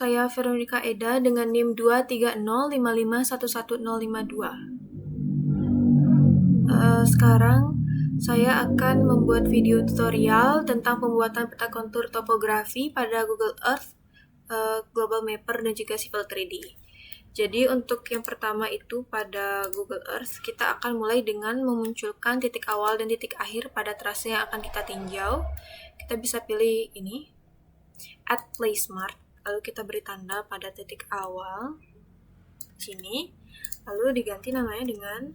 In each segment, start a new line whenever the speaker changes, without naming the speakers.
Saya Veronica Eda dengan NIM 23055111052. Sekarang saya akan membuat video tutorial tentang pembuatan peta kontur topografi pada Google Earth, Global Mapper, dan juga Civil 3D. Jadi untuk yang pertama itu pada Google Earth, kita akan mulai dengan memunculkan titik awal dan titik akhir pada trase yang akan kita tinjau. Kita bisa pilih ini, Add Place Mark, lalu kita beri tanda pada titik awal sini, lalu diganti namanya dengan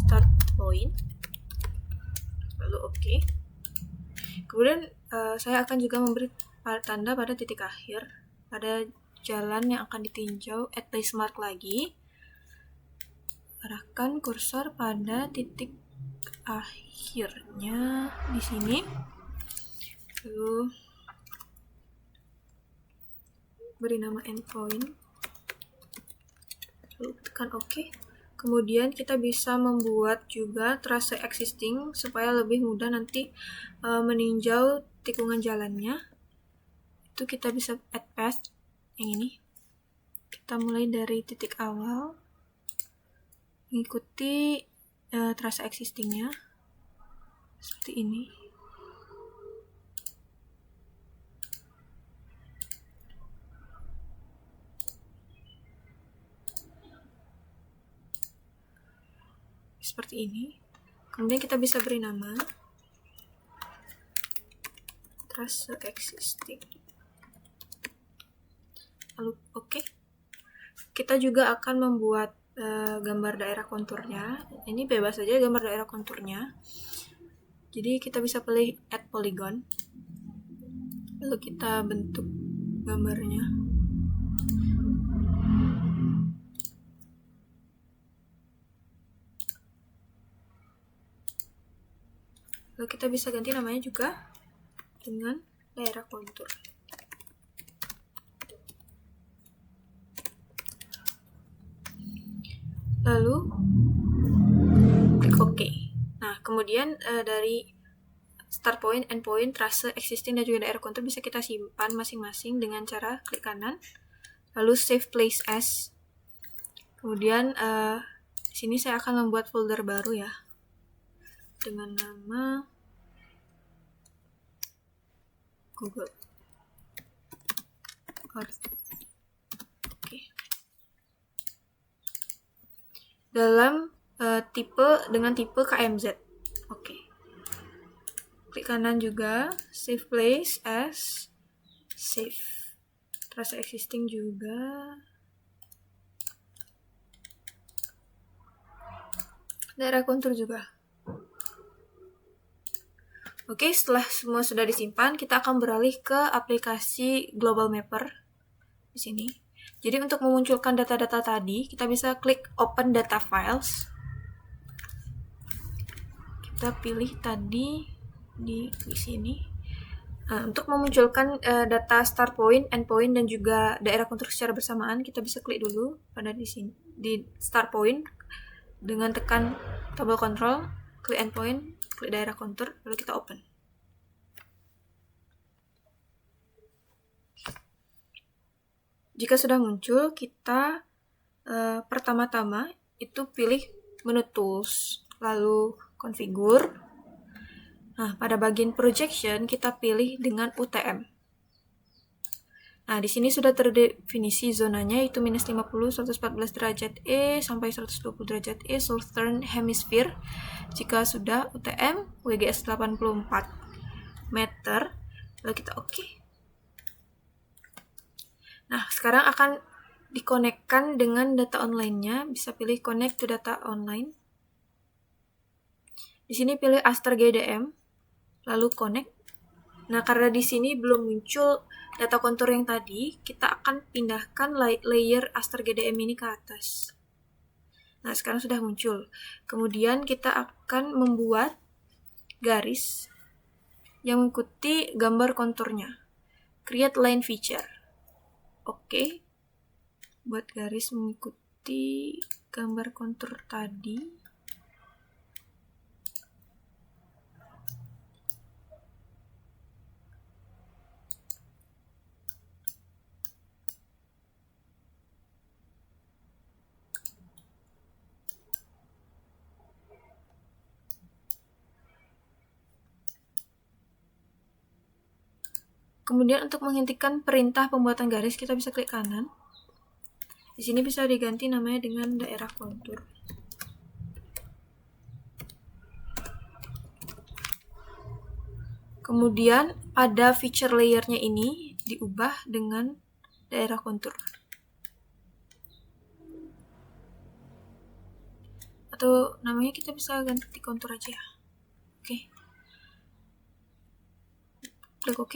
Start Point, lalu oke. Kemudian saya akan juga memberi tanda pada titik akhir pada jalan yang akan ditinjau, Add Place Mark lagi. Arahkan kursor pada titik akhirnya di sini. Lalu beri nama endpoint. Lalu tekan OK. Kemudian kita bisa membuat juga trase existing supaya lebih mudah nanti meninjau tikungan jalannya. Itu kita bisa add path yang ini. Kita mulai dari titik awal, mengikuti trase existingnya seperti ini. Seperti ini. Kemudian kita bisa beri nama trase existing. Lalu oke. Kita juga akan membuat gambar daerah konturnya. Ini bebas saja gambar daerah konturnya. Jadi kita bisa pilih add polygon. Lalu kita bentuk gambarnya. Lalu kita bisa ganti namanya juga dengan daerah kontur. Lalu klik OK. Nah, kemudian dari start point, end point, trase existing, dan juga daerah kontur bisa kita simpan masing-masing dengan cara klik kanan, lalu save place as. Kemudian di sini saya akan membuat folder baru ya, dengan nama Google Earth. Oke. Dalam dengan tipe KMZ. Oke. Klik kanan juga, save place as, save. Trase existing juga. Daerah kontur juga. Oke, setelah semua sudah disimpan, kita akan beralih ke aplikasi Global Mapper di sini. Jadi untuk memunculkan data-data tadi, kita bisa klik Open Data Files. Kita pilih tadi di sini. Nah, untuk memunculkan data start point, end point, dan juga daerah kontur secara bersamaan, kita bisa klik dulu pada di sini di start point dengan tekan tombol control, klik end point, klik daerah kontur, lalu kita open. Jika sudah muncul, kita pertama-tama itu pilih menu tools, lalu configure. Nah, pada bagian projection kita pilih dengan UTM. Nah, di sini sudah terdefinisi zonanya, yaitu minus 50, 114 derajat E sampai 120 derajat E, Southern Hemisphere. Jika sudah UTM, WGS 84 meter, lalu kita OK. Nah, sekarang akan dikonekkan dengan data online-nya. Bisa pilih connect to data online. Di sini pilih Aster GDM, lalu connect. Nah, karena di sini belum muncul data kontur yang tadi, kita akan pindahkan layer Aster GDM ini ke atas. Nah, sekarang sudah muncul. Kemudian kita akan membuat garis yang mengikuti gambar konturnya. Create line feature. Oke. Buat garis mengikuti gambar kontur tadi. Kemudian untuk menghentikan perintah pembuatan garis, kita bisa klik kanan. Di sini bisa diganti namanya dengan daerah kontur. Kemudian pada feature layernya ini diubah dengan daerah kontur. Atau namanya kita bisa ganti kontur aja. Oke. Klik OK.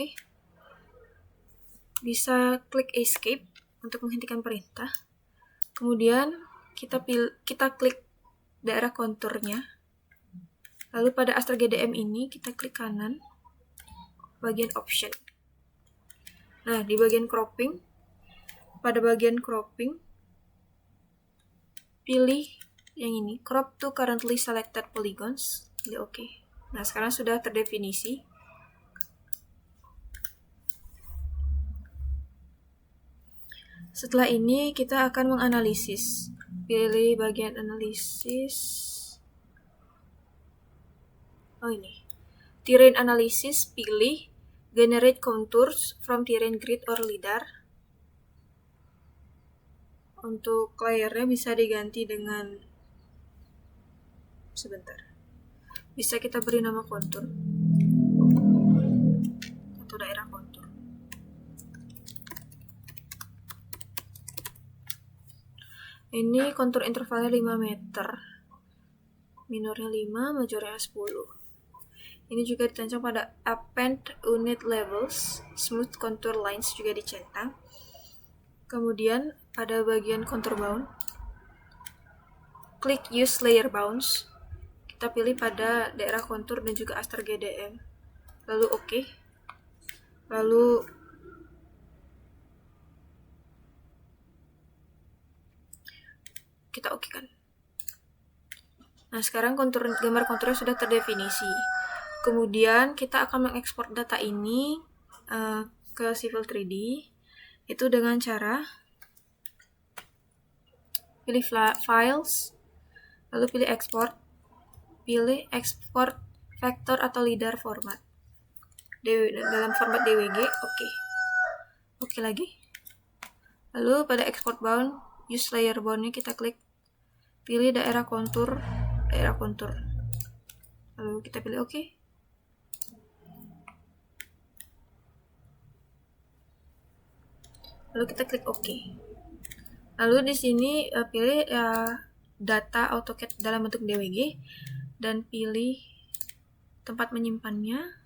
Bisa klik escape untuk menghentikan perintah. Kemudian kita klik daerah konturnya. Lalu pada Astra GDM ini kita klik kanan bagian option. Nah, di bagian cropping, pada bagian cropping pilih yang ini, crop to currently selected polygons. Pilih OK. Nah, sekarang sudah terdefinisi. Setelah ini kita akan menganalisis. Pilih bagian analisis. Oh, ini. Terrain analysis, pilih generate contours from terrain grid or lidar. Untuk layernya bisa diganti dengan bisa kita beri nama kontur atau daerah kontur. Ini kontur intervalnya 5 meter, minornya 5, majornya 10. Ini juga ditancap pada append unit levels, smooth contour lines juga dicentang. Kemudian pada bagian contour bound, klik use layer bounds. Kita pilih pada daerah kontur dan juga Astra GDM. Lalu OK. Lalu kita OK kan. Nah, sekarang gambar konturnya sudah terdefinisi. Kemudian kita akan mengekspor data ini ke Civil 3D itu dengan cara pilih files, lalu pilih export, pilih export vector atau lidar format dalam format DWG. OK lagi. Lalu pada export bound, use layer boundnya kita klik, pilih daerah kontur, lalu kita pilih OK. Lalu kita klik OK. Lalu di sini pilih data AutoCAD dalam bentuk DWG dan pilih tempat menyimpannya.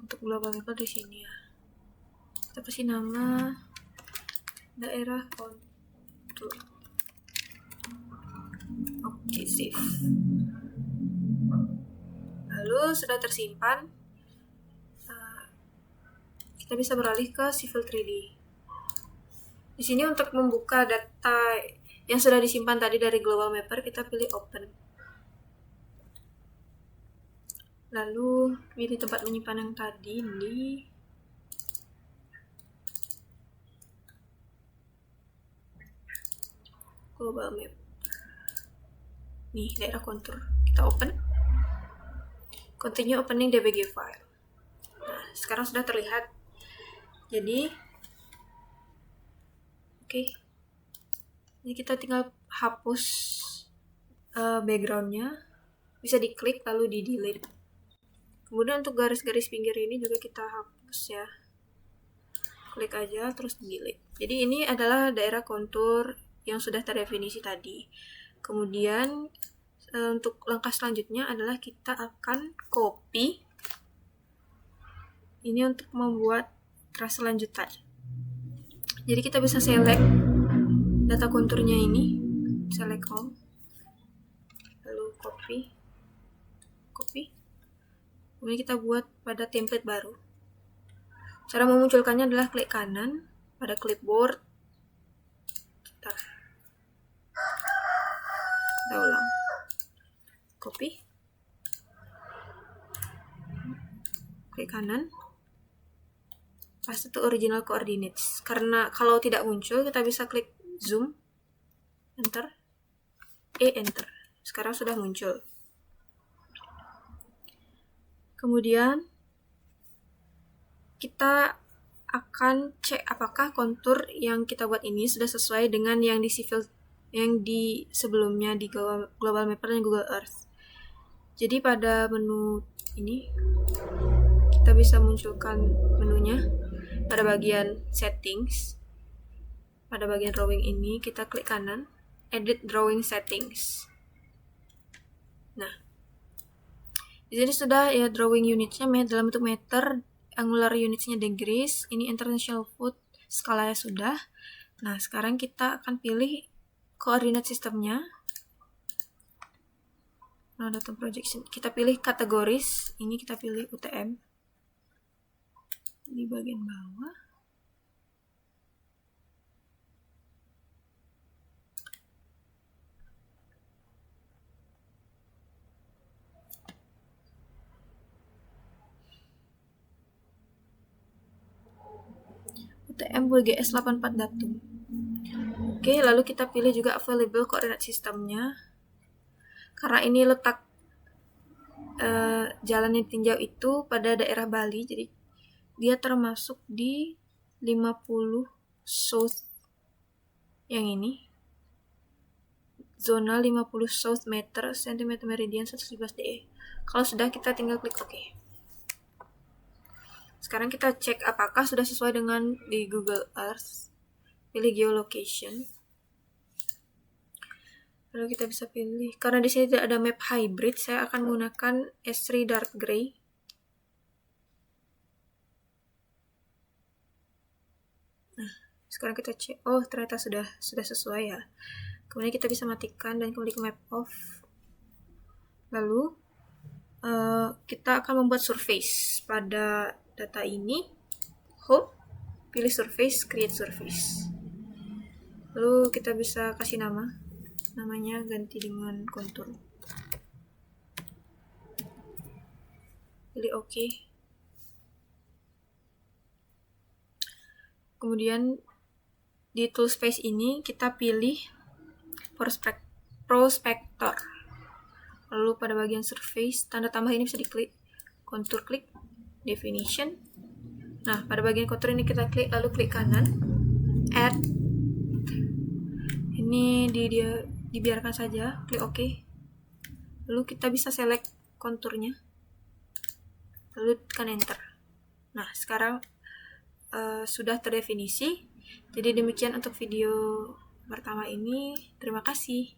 Untuk global mapper di sini ya. Kita kasih nama daerah kontur. Oke, save. Lalu sudah tersimpan, kita bisa beralih ke Civil 3D. Di sini untuk membuka data yang sudah disimpan tadi dari Global Mapper, kita pilih Open. Lalu pilih tempat menyimpan yang tadi di Global Map. Nih, daerah kontur. Kita open. Continue opening DBG file. Nah, sekarang sudah terlihat. Jadi, oke. Jadi kita tinggal hapus backgroundnya. Bisa diklik lalu di delete. Kemudian untuk garis-garis pinggir ini juga kita hapus ya. Klik aja terus delete. Jadi ini adalah daerah kontur yang sudah terdefinisi tadi. Kemudian untuk langkah selanjutnya adalah kita akan copy ini untuk membuat trase lanjutan. Jadi kita bisa select data konturnya ini, select all, lalu copy. Kemudian kita buat pada template baru. Cara memunculkannya adalah klik kanan pada clipboard. Kita ulang. Copy. Klik kanan. Paste to original coordinates. Karena kalau tidak muncul, kita bisa klik zoom. Enter. enter. Sekarang sudah muncul. Kemudian kita akan cek apakah kontur yang kita buat ini sudah sesuai dengan yang di sebelumnya di Global Mapper dan Google Earth. Jadi pada menu ini kita bisa munculkan menunya pada bagian settings. Pada bagian drawing ini kita klik kanan, edit drawing settings. Nah, di sini sudah ya drawing unitnya dalam bentuk meter, angular unitsnya degrees, ini international foot, skalanya sudah. Nah, sekarang kita akan pilih koordinat sistemnya. Nah, data projection. Kita pilih kategoris, ini kita pilih UTM. Di bagian bawah. UTM WGS 84 datum. Oke, lalu kita pilih juga available koordinat sistemnya. Karena ini letak jalan yang tinjau itu pada daerah Bali, jadi dia termasuk di 50 south yang ini. Zona 50 south meter, cm meridian 117 DE. Kalau sudah, kita tinggal klik OK. Sekarang kita cek apakah sudah sesuai dengan di Google Earth. Pilih geolocation. Lalu kita bisa pilih, karena di sini tidak ada map hybrid, saya akan menggunakan S3 dark gray. Nah, sekarang kita cek, oh ternyata sudah sesuai ya. Kemudian kita bisa matikan dan kembali ke map off. Lalu kita akan membuat surface pada data ini. Home, pilih surface, create surface. Lalu kita bisa kasih namanya ganti dengan kontur. Pilih OK. Kemudian di tool space ini kita pilih prospector. Lalu pada bagian surface, tanda tambah ini bisa diklik, kontur klik, definition. Nah, pada bagian kontur ini kita klik, lalu klik kanan, add. Ini dibiarkan saja, klik OK. Lalu kita bisa select konturnya, lalu tekan enter. Nah, sekarang sudah terdefinisi. Jadi demikian untuk video pertama ini. Terima kasih.